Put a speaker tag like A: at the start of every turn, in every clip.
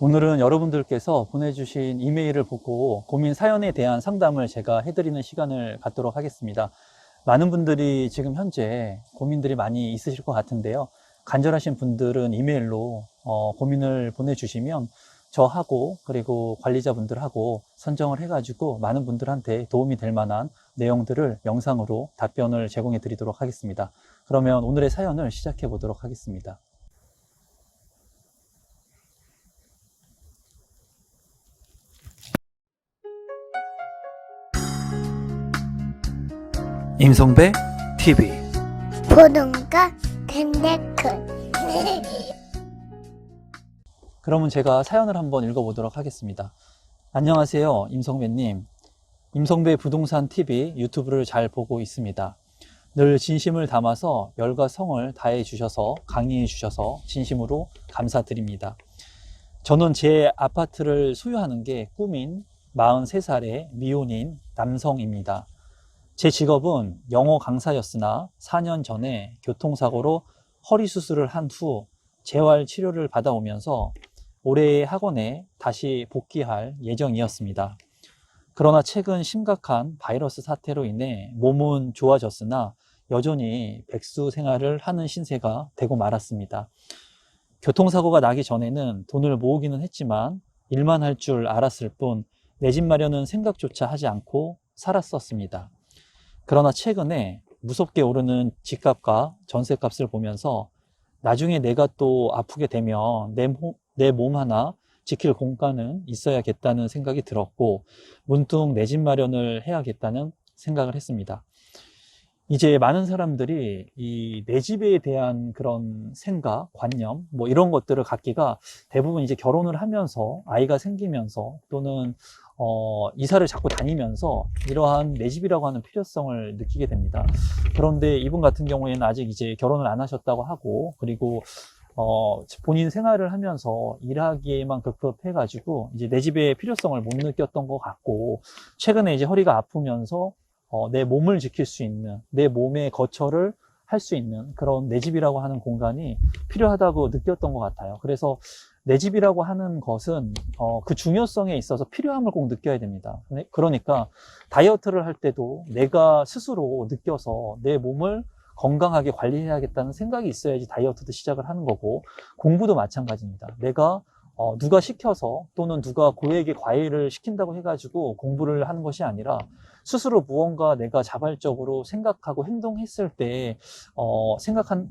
A: 오늘은 여러분들께서 보내주신 이메일을 보고 고민 사연에 대한 상담을 제가 해드리는 시간을 갖도록 하겠습니다. 많은 분들이 지금 현재 고민들이 많이 있으실 것 같은데요. 간절하신 분들은 이메일로 고민을 보내주시면 저하고 그리고 관리자분들하고 선정을 해가지고 많은 분들한테 도움이 될 만한 내용들을 영상으로 답변을 제공해 드리도록 하겠습니다. 그러면 오늘의 사연을 시작해 보도록 하겠습니다. 임성배 TV.
B: 보동과 댐데크.
A: 그러면 제가 사연을 한번 읽어보도록 하겠습니다. 안녕하세요, 임성배님. 임성배 부동산 TV 유튜브를 잘 보고 있습니다. 늘 진심을 담아서 열과 성을 다해 주셔서 강의해 주셔서 진심으로 감사드립니다. 저는 제 아파트를 소유하는 게 꿈인 43살의 미혼인 남성입니다. 제 직업은 영어 강사였으나 4년 전에 교통사고로 허리 수술을 한 후 재활 치료를 받아오면서 올해의 학원에 다시 복귀할 예정이었습니다. 그러나 최근 심각한 바이러스 사태로 인해 몸은 좋아졌으나 여전히 백수 생활을 하는 신세가 되고 말았습니다. 교통사고가 나기 전에는 돈을 모으기는 했지만 일만 할 줄 알았을 뿐 내 집 마련은 생각조차 하지 않고 살았었습니다. 그러나 최근에 무섭게 오르는 집값과 전세값을 보면서 나중에 내가 또 아프게 되면 내 몸 하나 지킬 공간은 있어야겠다는 생각이 들었고 문득 내 집 마련을 해야겠다는 생각을 했습니다. 이제 많은 사람들이 이 내 집에 대한 그런 생각, 관념, 뭐 이런 것들을 갖기가 대부분 이제 결혼을 하면서 아이가 생기면서 또는 이사를 자꾸 다니면서 이러한 내 집이라고 하는 필요성을 느끼게 됩니다. 그런데 이분 같은 경우에는 아직 이제 결혼을 안 하셨다고 하고 그리고 본인 생활을 하면서 일하기에만 급급해가지고 이제 내 집의 필요성을 못 느꼈던 것 같고 최근에 이제 허리가 아프면서 내 몸을 지킬 수 있는 내 몸의 거처를 할 수 있는 그런 내 집이라고 하는 공간이 필요하다고 느꼈던 것 같아요. 그래서 내 집이라고 하는 것은 그 중요성에 있어서 필요함을 꼭 느껴야 됩니다. 그러니까 다이어트를 할 때도 내가 스스로 느껴서 내 몸을 건강하게 관리해야겠다는 생각이 있어야지 다이어트도 시작을 하는 거고 공부도 마찬가지입니다. 내가 누가 시켜서 또는 누가 고액의 과외를 시킨다고 해가지고 공부를 하는 것이 아니라 스스로 무언가 내가 자발적으로 생각하고 행동했을 때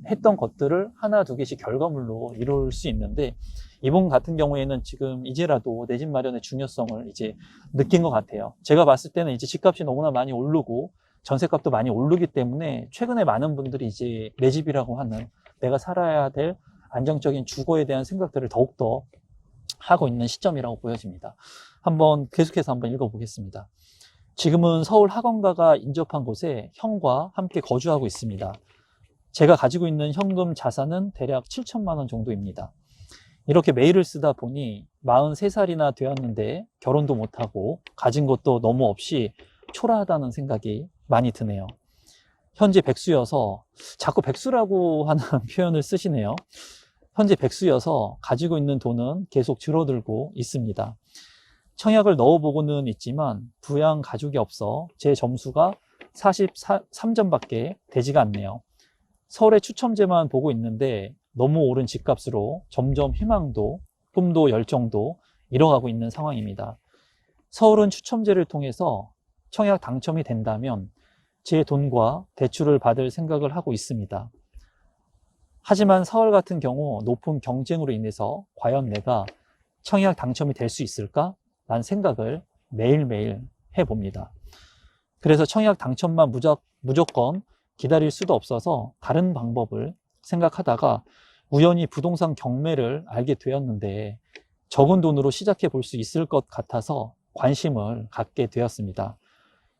A: 했던 것들을 하나 두 개씩 결과물로 이룰 수 있는데 이분 같은 경우에는 지금 이제라도 내 집 마련의 중요성을 이제 느낀 것 같아요. 제가 봤을 때는 이제 집값이 너무나 많이 오르고 전세값도 많이 오르기 때문에 최근에 많은 분들이 이제 내 집이라고 하는 내가 살아야 될 안정적인 주거에 대한 생각들을 더욱더 하고 있는 시점이라고 보여집니다. 계속해서 한번 읽어보겠습니다. 지금은 서울 학원가가 인접한 곳에 형과 함께 거주하고 있습니다. 제가 가지고 있는 현금 자산은 대략 7천만 원 정도입니다. 이렇게 메일을 쓰다 보니 43살이나 되었는데 결혼도 못하고 가진 것도 너무 없이 초라하다는 생각이 많이 드네요. 현재 백수여서 자꾸 백수라고 하는 표현을 쓰시네요. 현재 백수여서 가지고 있는 돈은 계속 줄어들고 있습니다. 청약을 넣어보고는 있지만 부양 가족이 없어 제 점수가 43점밖에 되지가 않네요. 서울의 추첨제만 보고 있는데 너무 오른 집값으로 점점 희망도 꿈도 열정도 잃어가고 있는 상황입니다. 서울은 추첨제를 통해서 청약 당첨이 된다면 제 돈과 대출을 받을 생각을 하고 있습니다. 하지만 서울 같은 경우 높은 경쟁으로 인해서 과연 내가 청약 당첨이 될 수 있을까? 라는 생각을 매일매일 해봅니다. 그래서 청약 당첨만 무조건 기다릴 수도 없어서 다른 방법을 생각하다가 우연히 부동산 경매를 알게 되었는데 적은 돈으로 시작해 볼 수 있을 것 같아서 관심을 갖게 되었습니다.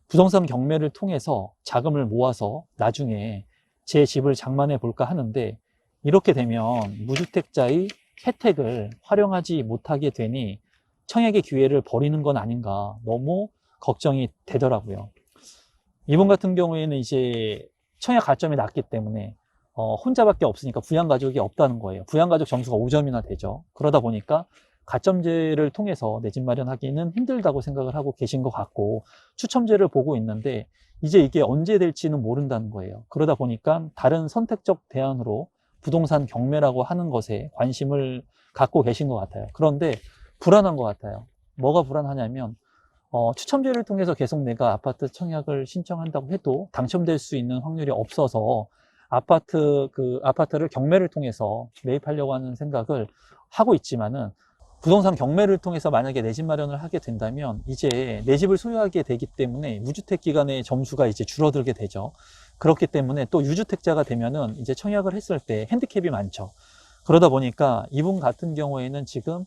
A: 부동산 경매를 통해서 자금을 모아서 나중에 제 집을 장만해 볼까 하는데 이렇게 되면 무주택자의 혜택을 활용하지 못하게 되니 청약의 기회를 버리는 건 아닌가 너무 걱정이 되더라고요. 이분 같은 경우에는 이제 청약 가점이 낮기 때문에 혼자밖에 없으니까 부양가족이 없다는 거예요. 부양가족 점수가 5점이나 되죠. 그러다 보니까 가점제를 통해서 내 집 마련하기는 힘들다고 생각을 하고 계신 것 같고, 추첨제를 보고 있는데 이제 이게 언제 될지는 모른다는 거예요. 그러다 보니까 다른 선택적 대안으로 부동산 경매라고 하는 것에 관심을 갖고 계신 것 같아요. 그런데 불안한 것 같아요. 뭐가 불안하냐면 추첨제를 통해서 계속 내가 아파트 청약을 신청한다고 해도 당첨될 수 있는 확률이 없어서 아파트를 경매를 통해서 매입하려고 하는 생각을 하고 있지만은, 부동산 경매를 통해서 만약에 내 집 마련을 하게 된다면 이제 내 집을 소유하게 되기 때문에 무주택 기간의 점수가 이제 줄어들게 되죠. 그렇기 때문에 또 유주택자가 되면은 이제 청약을 했을 때 핸디캡이 많죠. 그러다 보니까 이분 같은 경우에는 지금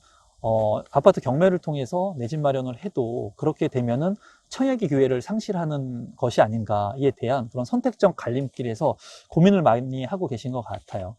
A: 아파트 경매를 통해서 내 집 마련을 해도 그렇게 되면은 청약의 기회를 상실하는 것이 아닌가에 대한 그런 선택적 갈림길에서 고민을 많이 하고 계신 것 같아요.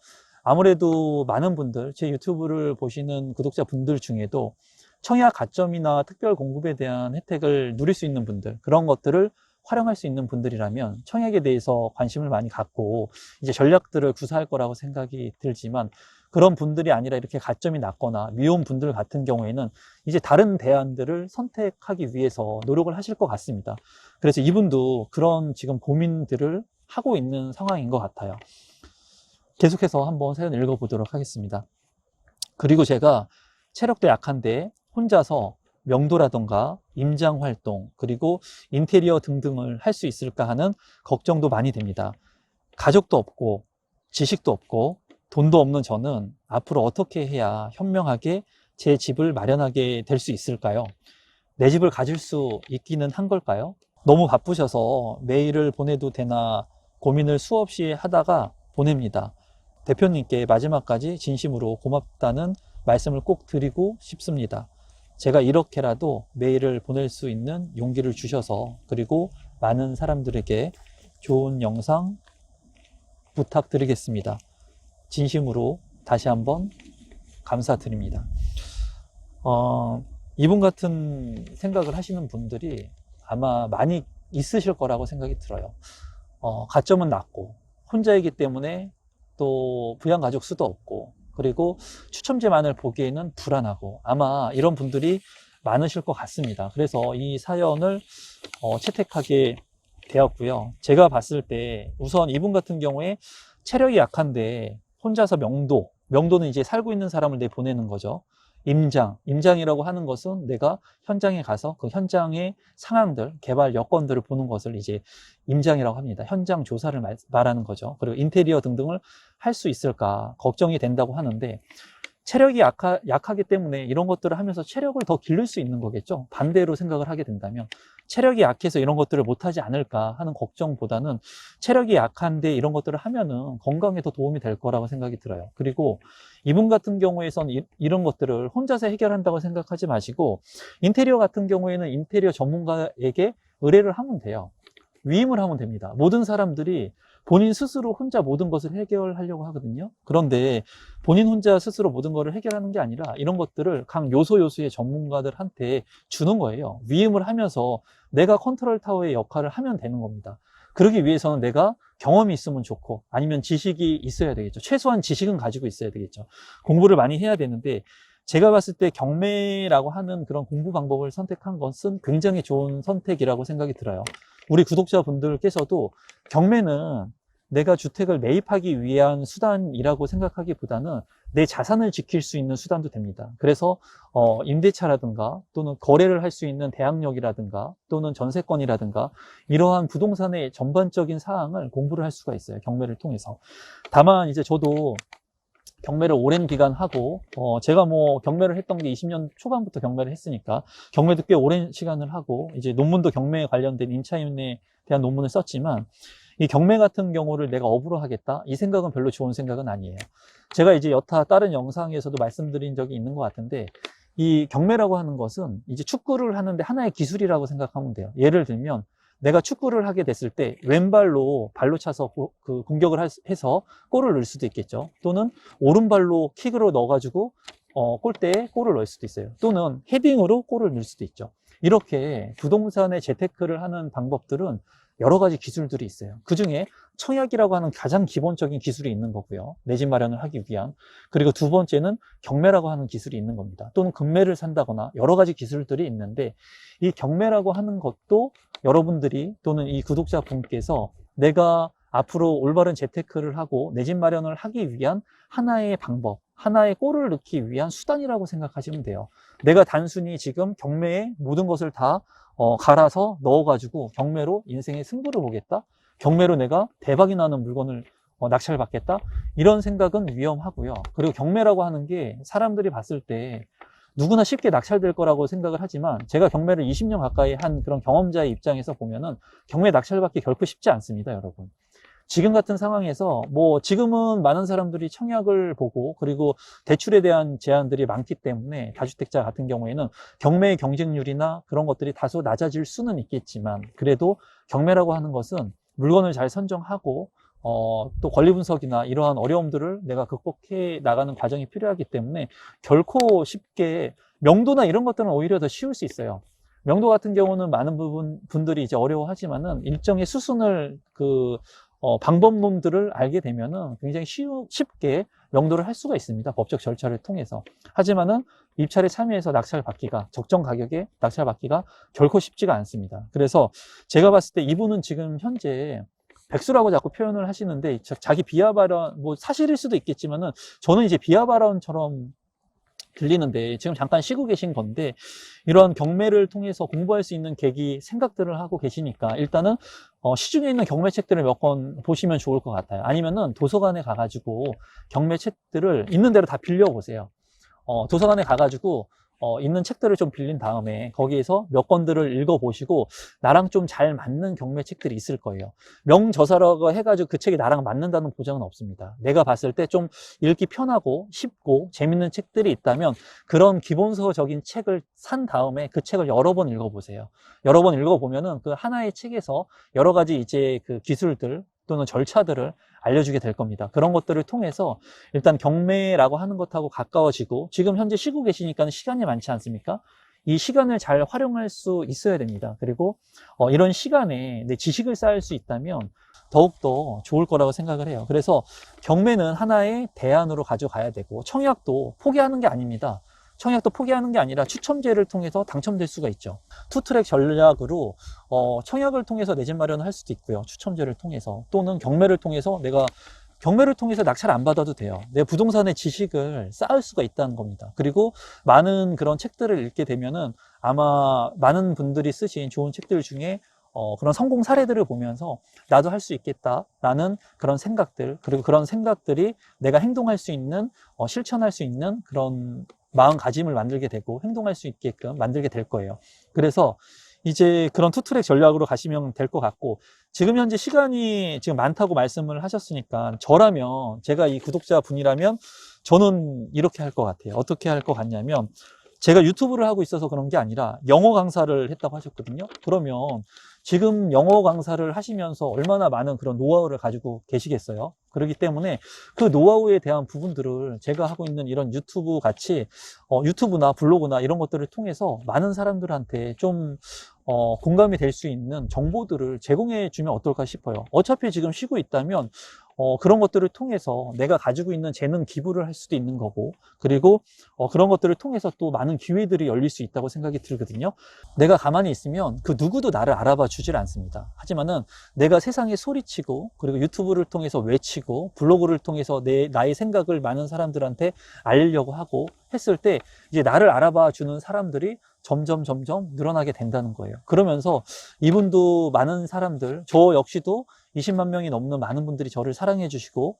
A: 아무래도 많은 분들, 제 유튜브를 보시는 구독자분들 중에도 청약 가점이나 특별 공급에 대한 혜택을 누릴 수 있는 분들, 그런 것들을 활용할 수 있는 분들이라면 청약에 대해서 관심을 많이 갖고 이제 전략들을 구사할 거라고 생각이 들지만, 그런 분들이 아니라 이렇게 가점이 낮거나 미혼 분들 같은 경우에는 이제 다른 대안들을 선택하기 위해서 노력을 하실 것 같습니다. 그래서 이분도 그런 지금 고민들을 하고 있는 상황인 것 같아요. 계속해서 한번 사연 읽어보도록 하겠습니다. 그리고 제가 체력도 약한데 혼자서 명도라던가 임장 활동, 그리고 인테리어 등등을 할 수 있을까 하는 걱정도 많이 됩니다. 가족도 없고 지식도 없고 돈도 없는 저는 앞으로 어떻게 해야 현명하게 제 집을 마련하게 될 수 있을까요? 내 집을 가질 수 있기는 한 걸까요? 너무 바쁘셔서 메일을 보내도 되나 고민을 수없이 하다가 보냅니다. 대표님께 마지막까지 진심으로 고맙다는 말씀을 꼭 드리고 싶습니다. 제가 이렇게라도 메일을 보낼 수 있는 용기를 주셔서, 그리고 많은 사람들에게 좋은 영상 부탁드리겠습니다. 진심으로 다시 한번 감사드립니다. 이분 같은 생각을 하시는 분들이 아마 많이 있으실 거라고 생각이 들어요. 가점은 낮고 혼자이기 때문에 또 부양가족 수도 없고, 그리고 추첨제만을 보기에는 불안하고, 아마 이런 분들이 많으실 것 같습니다. 그래서 이 사연을 채택하게 되었고요. 제가 봤을 때 우선 이분 같은 경우에 체력이 약한데 혼자서 명도는 이제 살고 있는 사람을 내보내는 거죠. 임장이라고 하는 것은 내가 현장에 가서 그 현장의 상황들, 개발 여건들을 보는 것을 이제 임장이라고 합니다. 현장 조사를 말하는 거죠. 그리고 인테리어 등등을 할 수 있을까 걱정이 된다고 하는데, 체력이 약하기 때문에 이런 것들을 하면서 체력을 더 기를 수 있는 거겠죠. 반대로 생각을 하게 된다면 체력이 약해서 이런 것들을 못하지 않을까 하는 걱정보다는 체력이 약한데 이런 것들을 하면은 건강에 더 도움이 될 거라고 생각이 들어요. 그리고 이분 같은 경우에선 이런 것들을 혼자서 해결한다고 생각하지 마시고, 인테리어 같은 경우에는 인테리어 전문가에게 의뢰를 하면 돼요. 위임을 하면 됩니다. 모든 사람들이 본인 스스로 혼자 모든 것을 해결하려고 하거든요. 그런데 본인 혼자 스스로 모든 것을 해결하는 게 아니라 이런 것들을 각 요소의 전문가들한테 주는 거예요. 위임을 하면서 내가 컨트롤 타워의 역할을 하면 되는 겁니다. 그러기 위해서는 내가 경험이 있으면 좋고, 아니면 지식이 있어야 되겠죠. 최소한 지식은 가지고 있어야 되겠죠. 공부를 많이 해야 되는데, 제가 봤을 때 경매라고 하는 그런 공부 방법을 선택한 것은 굉장히 좋은 선택이라고 생각이 들어요. 우리 구독자분들께서도 경매는 내가 주택을 매입하기 위한 수단이라고 생각하기보다는 내 자산을 지킬 수 있는 수단도 됩니다. 그래서 임대차라든가 또는 거래를 할 수 있는 대항력이라든가 또는 전세권이라든가 이러한 부동산의 전반적인 사항을 공부를 할 수가 있어요. 경매를 통해서. 다만 이제 저도 경매를 오랜 기간 하고, 제가 뭐 경매를 했던 게 20년 초반부터 경매를 했으니까 경매도 꽤 오랜 시간을 하고, 이제 논문도 경매에 관련된 임차인에 대한 논문을 썼지만, 이 경매 같은 경우를 내가 업으로 하겠다? 이 생각은 별로 좋은 생각은 아니에요. 제가 이제 여타 다른 영상에서도 말씀드린 적이 있는 것 같은데, 이 경매라고 하는 것은 이제 축구를 하는데 하나의 기술이라고 생각하면 돼요. 예를 들면 내가 축구를 하게 됐을 때 왼발로 발로 차서 공격을 해서 골을 넣을 수도 있겠죠. 또는 오른발로 킥으로 넣어가지고 골대에 골을 넣을 수도 있어요. 또는 헤딩으로 골을 넣을 수도 있죠. 이렇게 부동산의 재테크를 하는 방법들은 여러 가지 기술들이 있어요. 그 중에 청약이라고 하는 가장 기본적인 기술이 있는 거고요. 내 집 마련을 하기 위한. 그리고 두 번째는 경매라고 하는 기술이 있는 겁니다. 또는 금매를 산다거나 여러 가지 기술들이 있는데 이 경매라고 하는 것도 여러분들이 또는 이 구독자분께서 내가 앞으로 올바른 재테크를 하고 내 집 마련을 하기 위한 하나의 방법, 하나의 골을 넣기 위한 수단이라고 생각하시면 돼요. 내가 단순히 지금 경매에 모든 것을 다 갈아서 넣어가지고 경매로 인생의 승부를 보겠다? 경매로 내가 대박이 나는 물건을 낙찰받겠다? 이런 생각은 위험하고요. 그리고 경매라고 하는 게 사람들이 봤을 때 누구나 쉽게 낙찰될 거라고 생각을 하지만 제가 경매를 20년 가까이 한 그런 경험자의 입장에서 보면은 경매 낙찰받기 결코 쉽지 않습니다, 여러분. 지금 같은 상황에서 지금은 많은 사람들이 청약을 보고 그리고 대출에 대한 제한들이 많기 때문에 다주택자 같은 경우에는 경매의 경쟁률이나 그런 것들이 다소 낮아질 수는 있겠지만 그래도 경매라고 하는 것은 물건을 잘 선정하고 또 권리 분석이나 이러한 어려움들을 내가 극복해 나가는 과정이 필요하기 때문에 결코 쉽게 명도나 이런 것들은 오히려 더 쉬울 수 있어요. 명도 같은 경우는 많은 분들이 이제 어려워하지만은 일정의 수순을 방법론들을 알게 되면은 굉장히 쉽게 명도를 할 수가 있습니다. 법적 절차를 통해서. 하지만은 입찰에 참여해서 낙찰받기가, 적정 가격에 낙찰받기가 결코 쉽지가 않습니다. 그래서 제가 봤을 때 이분은 지금 현재 백수라고 자꾸 표현을 하시는데 자기 비하 발언, 사실일 수도 있겠지만은 저는 이제 비하 발언처럼 들리는데 지금 잠깐 쉬고 계신 건데 이런 경매를 통해서 공부할 수 있는 계기 생각들을 하고 계시니까 일단은 시중에 있는 경매책들을 몇 권 보시면 좋을 것 같아요. 아니면은 도서관에 가가지고 경매책들을 있는 대로 다 빌려보세요. 도서관에 가가지고 있는 책들을 좀 빌린 다음에 거기에서 몇 권들을 읽어보시고 나랑 좀 잘 맞는 경매 책들이 있을 거예요. 명저서라고 해가지고 그 책이 나랑 맞는다는 보장은 없습니다. 내가 봤을 때 좀 읽기 편하고 쉽고 재밌는 책들이 있다면 그런 기본서적인 책을 산 다음에 그 책을 여러 번 읽어보세요. 여러 번 읽어보면은 그 하나의 책에서 여러 가지 이제 그 기술들 또는 절차들을 알려주게 될 겁니다. 그런 것들을 통해서 일단 경매라고 하는 것하고 가까워지고 지금 현재 쉬고 계시니까 시간이 많지 않습니까? 이 시간을 잘 활용할 수 있어야 됩니다. 그리고 이런 시간에 내 지식을 쌓을 수 있다면 더욱더 좋을 거라고 생각을 해요. 그래서 경매는 하나의 대안으로 가져가야 되고 청약도 포기하는 게 아닙니다. 청약도 포기하는 게 아니라 추첨제를 통해서 당첨될 수가 있죠. 투트랙 전략으로 청약을 통해서 내 집 마련을 할 수도 있고요. 추첨제를 통해서 또는 경매를 통해서 경매를 통해서 낙찰 안 받아도 돼요. 내 부동산의 지식을 쌓을 수가 있다는 겁니다. 그리고 많은 그런 책들을 읽게 되면은 아마 많은 분들이 쓰신 좋은 책들 중에 그런 성공 사례들을 보면서 나도 할 수 있겠다라는 그런 생각들, 그리고 그런 생각들이 내가 행동할 수 있는, 실천할 수 있는 그런 마음가짐을 만들게 되고 행동할 수 있게끔 만들게 될 거예요. 그래서 이제 그런 투트랙 전략으로 가시면 될 것 같고 지금 현재 시간이 지금 많다고 말씀을 하셨으니까 저라면 제가 이 구독자 분이라면 저는 이렇게 할 것 같아요. 어떻게 할 것 같냐면 제가 유튜브를 하고 있어서 그런 게 아니라 영어 강사를 했다고 하셨거든요. 그러면 지금 영어 강사를 하시면서 얼마나 많은 그런 노하우를 가지고 계시겠어요. 그렇기 때문에 그 노하우에 대한 부분들을 제가 하고 있는 이런 유튜브 같이 유튜브나 블로그나 이런 것들을 통해서 많은 사람들한테 좀 공감이 될 수 있는 정보들을 제공해 주면 어떨까 싶어요. 어차피 지금 쉬고 있다면 그런 것들을 통해서 내가 가지고 있는 재능 기부를 할 수도 있는 거고 그리고 그런 것들을 통해서 또 많은 기회들이 열릴 수 있다고 생각이 들거든요. 내가 가만히 있으면 그 누구도 나를 알아봐 주질 않습니다. 하지만은 내가 세상에 소리치고 그리고 유튜브를 통해서 외치고 블로그를 통해서 나의 생각을 많은 사람들한테 알리려고 하고 했을 때 이제 나를 알아봐 주는 사람들이 점점 늘어나게 된다는 거예요. 그러면서 이분도 많은 사람들, 저 역시도 20만 명이 넘는 많은 분들이 저를 사랑해 주시고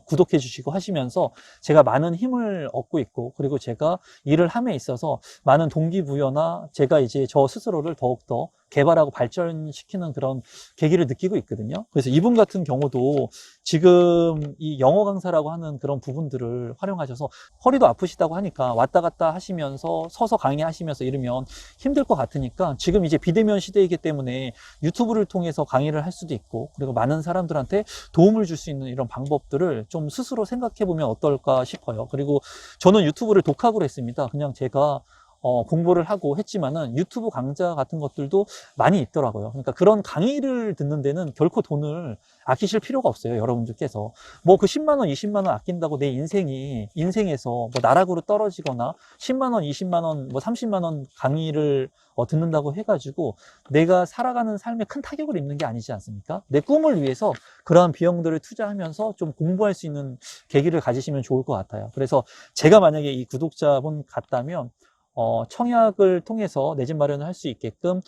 A: 구독해 주시고 하시면서 제가 많은 힘을 얻고 있고 그리고 제가 일을 함에 있어서 많은 동기부여나 제가 이제 저 스스로를 더욱더 개발하고 발전시키는 그런 계기를 느끼고 있거든요. 그래서 이분 같은 경우도 지금 이 영어 강사라고 하는 그런 부분들을 활용하셔서 허리도 아프시다고 하니까 왔다 갔다 하시면서 서서 강의하시면서 이러면 힘들 것 같으니까 지금 이제 비대면 시대이기 때문에 유튜브를 통해서 강의를 할 수도 있고 그리고 많은 사람들한테 도움을 줄 수 있는 이런 방법들을 좀 스스로 생각해 보면 어떨까 싶어요. 그리고 저는 유튜브를 독학으로 했습니다. 그냥 제가 공부를 하고 했지만은 유튜브 강좌 같은 것들도 많이 있더라고요. 그러니까 그런 강의를 듣는 데는 결코 돈을 아끼실 필요가 없어요. 여러분들께서. 뭐 그 10만 원, 20만 원 아낀다고 내 인생에서 뭐 나락으로 떨어지거나 10만 원, 20만 원, 뭐 30만 원 강의를 듣는다고 해가지고 내가 살아가는 삶에 큰 타격을 입는 게 아니지 않습니까? 내 꿈을 위해서 그러한 비용들을 투자하면서 좀 공부할 수 있는 계기를 가지시면 좋을 것 같아요. 그래서 제가 만약에 이 구독자분 같다면 청약을 통해서 내 집 마련을 할 수 있게끔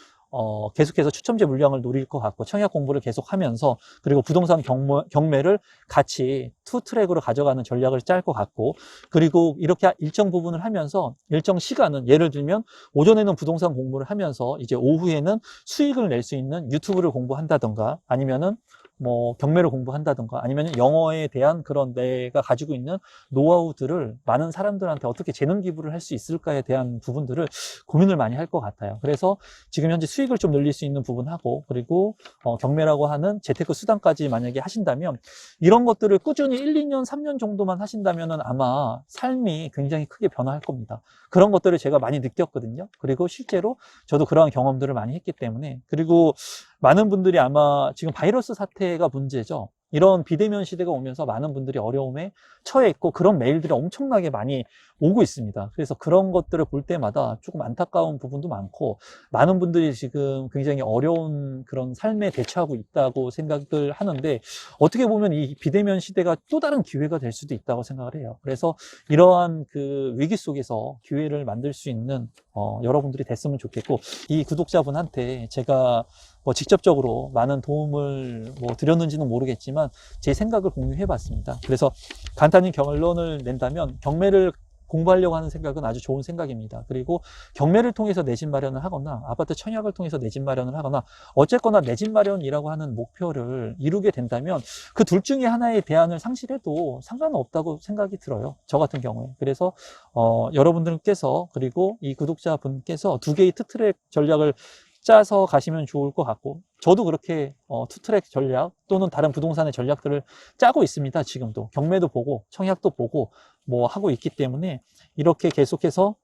A: 계속해서 추첨제 물량을 노릴 것 같고 청약 공부를 계속 하면서 그리고 부동산 경매를 같이 투 트랙으로 가져가는 전략을 짤 것 같고 그리고 이렇게 일정 부분을 하면서 일정 시간은 예를 들면 오전에는 부동산 공부를 하면서 이제 오후에는 수익을 낼 수 있는 유튜브를 공부한다던가 아니면은 뭐 경매를 공부한다던가 아니면 영어에 대한 그런 내가 가지고 있는 노하우들을 많은 사람들한테 어떻게 재능 기부를 할 수 있을까에 대한 부분들을 고민을 많이 할 것 같아요. 그래서 지금 현재 수익을 좀 늘릴 수 있는 부분하고 그리고 경매라고 하는 재테크 수단까지 만약에 하신다면 이런 것들을 꾸준히 1, 2년, 3년 정도만 하신다면 아마 삶이 굉장히 크게 변화할 겁니다. 그런 것들을 제가 많이 느꼈거든요. 그리고 실제로 저도 그러한 경험들을 많이 했기 때문에 그리고 많은 분들이 아마 지금 바이러스 사태가 문제죠. 이런 비대면 시대가 오면서 많은 분들이 어려움에 처해 있고 그런 메일들이 엄청나게 많이 오고 있습니다. 그래서 그런 것들을 볼 때마다 조금 안타까운 부분도 많고 많은 분들이 지금 굉장히 어려운 그런 삶에 대처하고 있다고 생각을 하는데 어떻게 보면 이 비대면 시대가 또 다른 기회가 될 수도 있다고 생각을 해요. 그래서 이러한 그 위기 속에서 기회를 만들 수 있는 여러분들이 됐으면 좋겠고 이 구독자분한테 제가 뭐 직접적으로 많은 도움을 뭐 드렸는지는 모르겠지만 제 생각을 공유해 봤습니다. 그래서 간단히 결론을 낸다면 경매를 공부하려고 하는 생각은 아주 좋은 생각입니다. 그리고 경매를 통해서 내 집 마련을 하거나 아파트 청약을 통해서 내 집 마련을 하거나 어쨌거나 내 집 마련이라고 하는 목표를 이루게 된다면 그 둘 중에 하나의 대안을 상실해도 상관은 없다고 생각이 들어요. 저 같은 경우에. 그래서 여러분들께서 그리고 이 구독자분께서 두 개의 투트랙 전략을 짜서 가시면 좋을 것 같고 저도 그렇게 투트랙 전략 또는 다른 부동산의 전략들을 짜고 있습니다. 지금도 경매도 보고 청약도 보고 뭐 하고 있기 때문에 이렇게 계속해서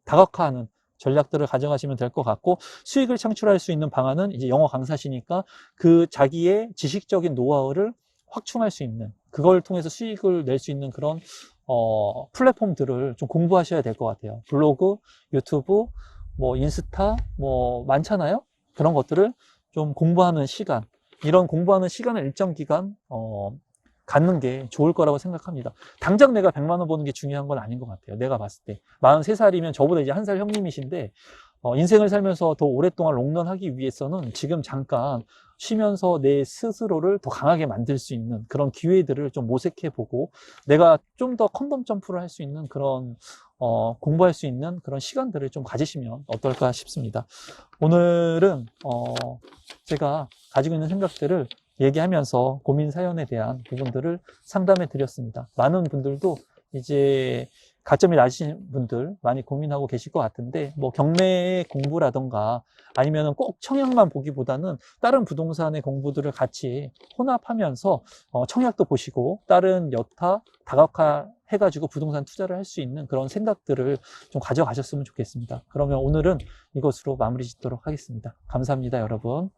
A: 다각화하는 전략들을 가져가시면 될 것 같고 수익을 창출할 수 있는 방안은 이제 영어 강사시니까 그 자기의 지식적인 노하우를 확충할 수 있는 그걸 통해서 수익을 낼 수 있는 그런 플랫폼들을 좀 공부하셔야 될 것 같아요. 블로그, 유튜브 뭐 인스타 뭐 많잖아요. 그런 것들을 좀 공부하는 시간 이런 공부하는 시간을 일정 기간 갖는 게 좋을 거라고 생각합니다. 당장 내가 100만 원 버는 게 중요한 건 아닌 것 같아요. 내가 봤을 때 43살이면 저보다 이제 1살 형님이신데 인생을 살면서 더 오랫동안 롱런하기 위해서는 지금 잠깐 쉬면서 내 스스로를 더 강하게 만들 수 있는 그런 기회들을 좀 모색해 보고 내가 좀 더 콘돔 점프를 할 수 있는 그런 공부할 수 있는 그런 시간들을 좀 가지시면 어떨까 싶습니다. 오늘은 제가 가지고 있는 생각들을 얘기하면서 고민 사연에 대한 부분들을 상담해 드렸습니다. 많은 분들도 이제 가점이 낮으신 분들 많이 고민하고 계실 것 같은데 뭐 경매 공부라던가 아니면 꼭 청약만 보기보다는 다른 부동산의 공부들을 같이 혼합하면서 청약도 보시고 다른 여타 다각화 해가지고 부동산 투자를 할 수 있는 그런 생각들을 좀 가져가셨으면 좋겠습니다. 그러면 오늘은 이것으로 마무리 짓도록 하겠습니다. 감사합니다, 여러분.